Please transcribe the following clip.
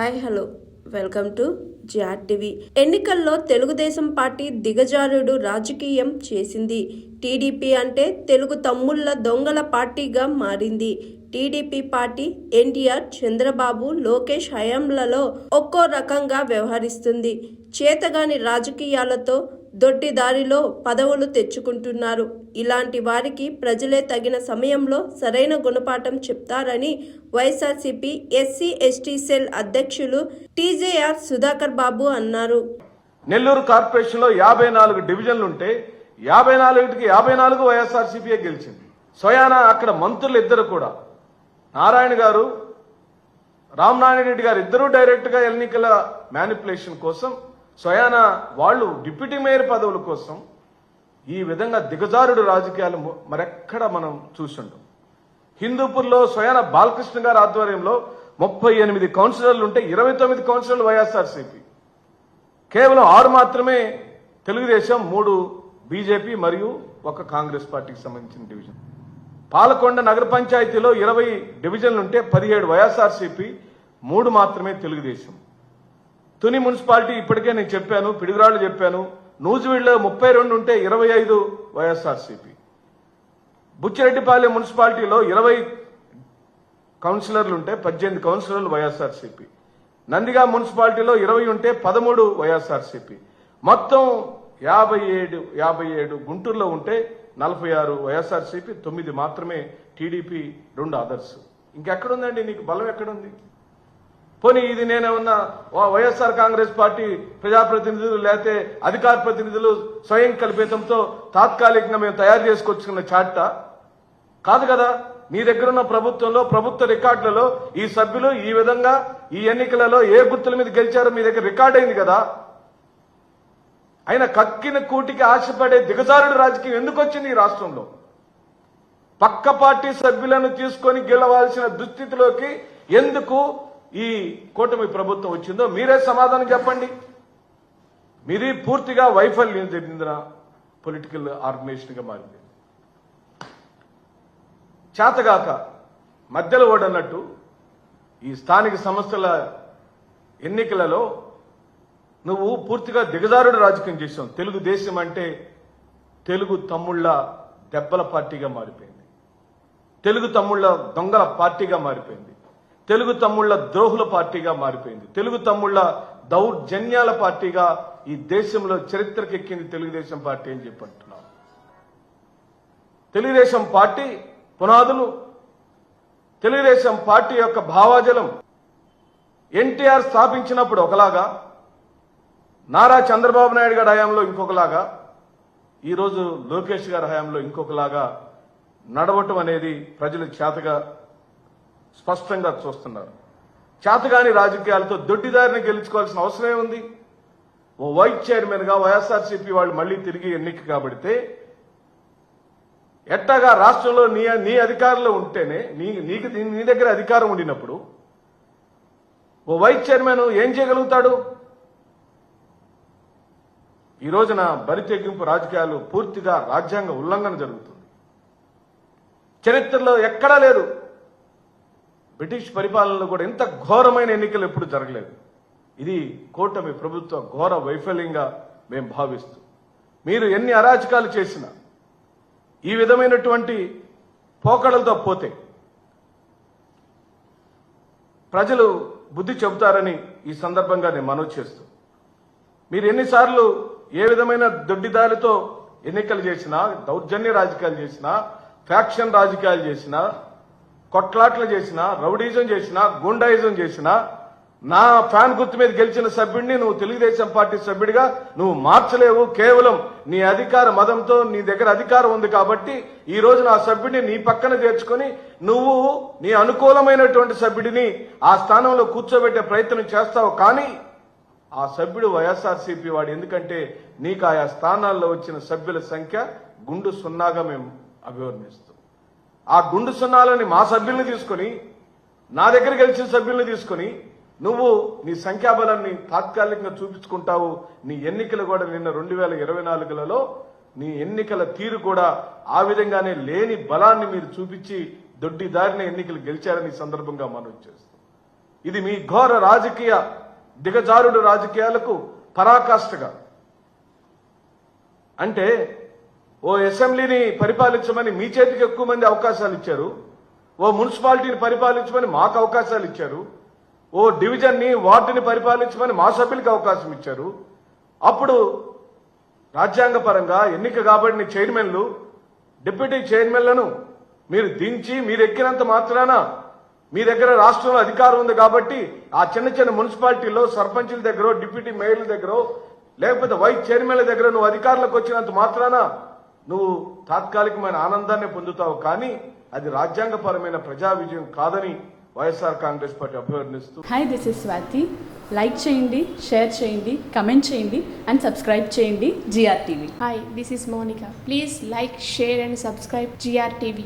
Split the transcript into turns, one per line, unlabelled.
Hi hello welcome to GRTV. ఎన్నికల్లో Telugu Desam party దిగజారుడు రాజకీయం చేసింది. టీడీపీ అంటే తెలుగు తమ్ముళ్ల దొంగల పార్టీగా మారింది. టీడీపీ పార్టీ ఎన్టీఆర్, చంద్రబాబు, లోకేష్ హయాంలలో ఒక్కో రకంగా వ్యవహరిస్తుంది. చేతగాని రాజకీయాలతో దొడ్డిదారిలో పదవులు తెచ్చుకుంటున్నారు. ఇలాంటి వారికి ప్రజలే తగిన సమయంలో సరైన గుణపాఠం చెప్తారని వైఎస్ఆర్సీపీ ఎస్సీ ఎస్టీ సెల్ అధ్యక్షులు టీజేఆర్ సుధాకర్ బాబు అన్నారు.
నెల్లూరు కార్పొరేషన్ లో 54 డివిజన్లుంటే 54కి 54 వైఎస్ఆర్సీపీయే గెలిచింది. స్వయానా అక్కడ మంత్రులు ఇద్దరు కూడా, నారాయణ గారు, రామనారాయణ రెడ్డి గారు ఇద్దరు డైరెక్ట్ గా ఎన్నికల మ్యానిపులేషన్ కోసం, స్వయానా వాళ్ళు డిప్యూటీ మేయర్ పదవుల కోసం ఈ విధంగా దిగజారుడు రాజకీయాలు మరెక్కడ మనం చూసుంటాం. హిందూపూర్లో స్వయాన బాలకృష్ణ గారి ఆధ్వర్యంలో 38 కౌన్సిలర్లు ఉంటే 29 కౌన్సిలర్లు వైఎస్ఆర్సీపీ, కేవలం 6 మాత్రమే తెలుగుదేశం, 3 బీజేపీ మరియు 1 కాంగ్రెస్ పార్టీకి సంబంధించిన డివిజన్. పాలకొండ నగర పంచాయతీలో 20 డివిజన్లుంటే 17 వైఎస్ఆర్సీపీ, 3 మాత్రమే తెలుగుదేశం. తుని మున్సిపాలిటీ ఇప్పటికే నేను చెప్పాను, పిడుగురాళ్లు చెప్పాను. నూజివీడులో 32 ఉంటే 25 వైఎస్ఆర్సీపీ. బుచ్చిరెడ్డిపాలెం మున్సిపాలిటీలో 20 కౌన్సిలర్లు ఉంటే 18 కౌన్సిలర్లు వైఎస్ఆర్సీపీ. నందిగా మున్సిపాలిటీలో 20 ఉంటే 13 వైఎస్ఆర్సీపీ. మొత్తం 57. గుంటూరులో ఉంటే 46 వైఎస్ఆర్సీపీ, 9 మాత్రమే టీడీపీ, 2 అదర్స్. ఇంకెక్కడుందండి నీకు బలం? ఎక్కడుంది? పోనీ ఇది నేనేమన్నా వైఎస్ఆర్ కాంగ్రెస్ పార్టీ ప్రజాప్రతినిధులు లేకపోతే అధికార ప్రతినిధులు స్వయం కల్పితంతో తాత్కాలికంగా మేము తయారు చేసుకొచ్చుకున్న చాట కాదు కదా. మీ దగ్గర ఉన్న ప్రభుత్వంలో, ప్రభుత్వ రికార్డులలో ఈ సభ్యులు ఈ విధంగా ఈ ఎన్నికలలో ఏ గుర్తుల మీద గెలిచారో మీ దగ్గర రికార్డ్ అయింది కదా. అయినా కక్కిన కూటికి ఆశపడే దిగజారుడు రాజకీయం ఎందుకు వచ్చింది ఈ రాష్ట్రంలో? పక్క పార్టీ సభ్యులను తీసుకొని గెలవాల్సిన దుస్థితిలోకి ఎందుకు ఈ కూటమి ప్రభుత్వం వచ్చిందో మీరే సమాధానం చెప్పండి. మీది పూర్తిగా వైఫల్యం చెందిన పొలిటికల్ ఆర్గనైజేషన్గా మారింది. చేతగాక మధ్యలో ఓడన్నట్టు ఈ స్థానిక సంస్థల ఎన్నికలలో నువ్వు పూర్తిగా దిగజారుడు రాజకీయం చేసావు. తెలుగుదేశం అంటే తెలుగు తమ్ముళ్ల దెబ్బల పార్టీగా మారిపోయింది. తెలుగు తమ్ముళ్ల దొంగల పార్టీగా మారిపోయింది. తెలుగు తమ్ముళ్ల ద్రోహుల పార్టీగా మారిపోయింది. తెలుగు తమ్ముళ్ల దౌర్జన్యాల పార్టీగా ఈ దేశంలో చరిత్రకెక్కింది తెలుగుదేశం పార్టీ అని చెప్పంటున్నాం. తెలుగుదేశం పార్టీ పునాదులు, తెలుగుదేశం పార్టీ యొక్క భావాజలం ఎన్టీఆర్ స్థాపించినప్పుడు ఒకలాగా, నారా చంద్రబాబు నాయుడు గారి హయాంలో ఇంకొకలాగా, ఈరోజు లోకేష్ గారి హయాంలో ఇంకొకలాగా నడవటం అనేది ప్రజలు చేతగా స్పష్టంగా చూస్తున్నారు. చేతగాని రాజకీయాలతో దొడ్డిదారిని గెలుచుకోవాల్సిన అవసరమే ఉంది. ఓ వైస్ చైర్మన్ గా వైఎస్ఆర్సీపీ వాళ్ళు మళ్లీ తిరిగి ఎన్నిక కాబడితే ఎట్టాగా రాష్ట్రంలో నీ అధికారంలో ఉంటేనే నీ దగ్గర అధికారం ఉండినప్పుడు ఓ వైస్ చైర్మన్ ఏం చేయగలుగుతాడు? ఈ రోజున బరితెగింపు రాజకీయాలు పూర్తిగా రాజ్యాంగ ఉల్లంఘన జరుగుతుంది. చరిత్రలో ఎక్కడా లేదు. బ్రిటిష్ పరిపాలనలో కూడా ఇంత ఘోరమైన ఎన్నికలు ఎప్పుడు జరగలేదు. ఇది కూటమి ప్రభుత్వ ఘోర వైఫల్యంగా మేము భావిస్తూ, మీరు ఎన్ని అరాచకాలు చేసినా ఈ విధమైనటువంటి పోకడలతో పోతే ప్రజలు బుద్ధి చెబుతారని ఈ సందర్భంగా నేను మనవి చేస్తూ, మీరు ఎన్నిసార్లు ఏ విధమైన దొడ్డిదారితో ఎన్నికలు చేసినా, దౌర్జన్య రాజకీయాలు చేసినా, ఫ్యాక్షన్ రాజకీయాలు చేసినా, కొట్లాట్లు చేసినా, రౌడీజం చేసినా, గుండాయిజం చేసినా, నా ఫ్యాన్ గుర్తు మీద గెలిచిన సభ్యుడిని నువ్వు తెలుగుదేశం పార్టీ సభ్యుడిగా నువ్వు మార్చలేవు. కేవలం నీ అధికార మదంతో నీ దగ్గర అధికారం ఉంది కాబట్టి ఈ రోజు నా సభ్యుడిని నీ పక్కన చేర్చుకొని నువ్వు నీ అనుకూలమైనటువంటి సభ్యుడిని ఆ స్థానంలో కూర్చోబెట్టే ప్రయత్నం చేస్తావు. కానీ ఆ సభ్యుడు వైఎస్ఆర్సీపీ వాడు. ఎందుకంటే నీకు ఆయా స్థానాల్లో వచ్చిన సభ్యుల సంఖ్య గుండు సున్నాగా మేము అభివర్ణిస్తాం. ఆ గుండు సున్నాలని మా సభ్యుల్ని తీసుకొని, నా దగ్గర గెలిచిన సభ్యుల్ని తీసుకొని నువ్వు నీ సంఖ్యాబలాన్ని తాత్కాలికంగా చూపించుకుంటావు. నీ ఎన్నికలు కూడా నిన్న 2024లలో నీ ఎన్నికల తీరు కూడా ఆ విధంగానే లేని బలాన్ని మీరు చూపించి దొడ్డిదారిన ఎన్నికలు గెలిచారని సందర్భంగా మనవి చేస్తాం. ఇది మీ ఘోర రాజకీయ దిగజారుడు రాజకీయాలకు పరాకాష్ఠగా. అంటే ఓ అసెంబ్లీని పరిపాలించమని మీ చేతికి ఎక్కువ మంది అవకాశాలు ఇచ్చారు, ఓ మున్సిపాలిటీని పరిపాలించమని మాకు అవకాశాలు ఇచ్చారు, ఓ డివిజన్ని వార్డుని పరిపాలించమని మా సభ్యులకి అవకాశం ఇచ్చారు. అప్పుడు రాజ్యాంగపరంగా ఎన్నిక కాబడిన చైర్మన్లు, డిప్యూటీ చైర్మన్లను మీరు దించి మీరు ఎక్కినంత మాత్రాన మీ దగ్గర రాష్ట్రంలో అధికారం ఉంది కాబట్టి ఆ చిన్న చిన్న మున్సిపాలిటీల్లో సర్పంచుల దగ్గర, డిప్యూటీ మేయర్ల దగ్గర, లేకపోతే వైస్ చైర్మన్ల దగ్గర నువ్వు అధికారంలోకి వచ్చినంత మాత్రాన నువ్వు తాత్కాలికమైన ఆనందాన్ని పొందుతావు. కానీ అది రాజ్యాంగపరమైన ప్రజా విజయం కాదని వైఎస్ఆర్ కాంగ్రెస్ పార్టీ అభ్యర్థిస్తూ.
Hi, this is Swathi. Like చేయండి, షేర్ చేయండి, కమెంట్ చేయండి అండ్ సబ్స్క్రైబ్ చేయండి GRTV.
Hi, this is Monica. Please like, share and subscribe GRTV.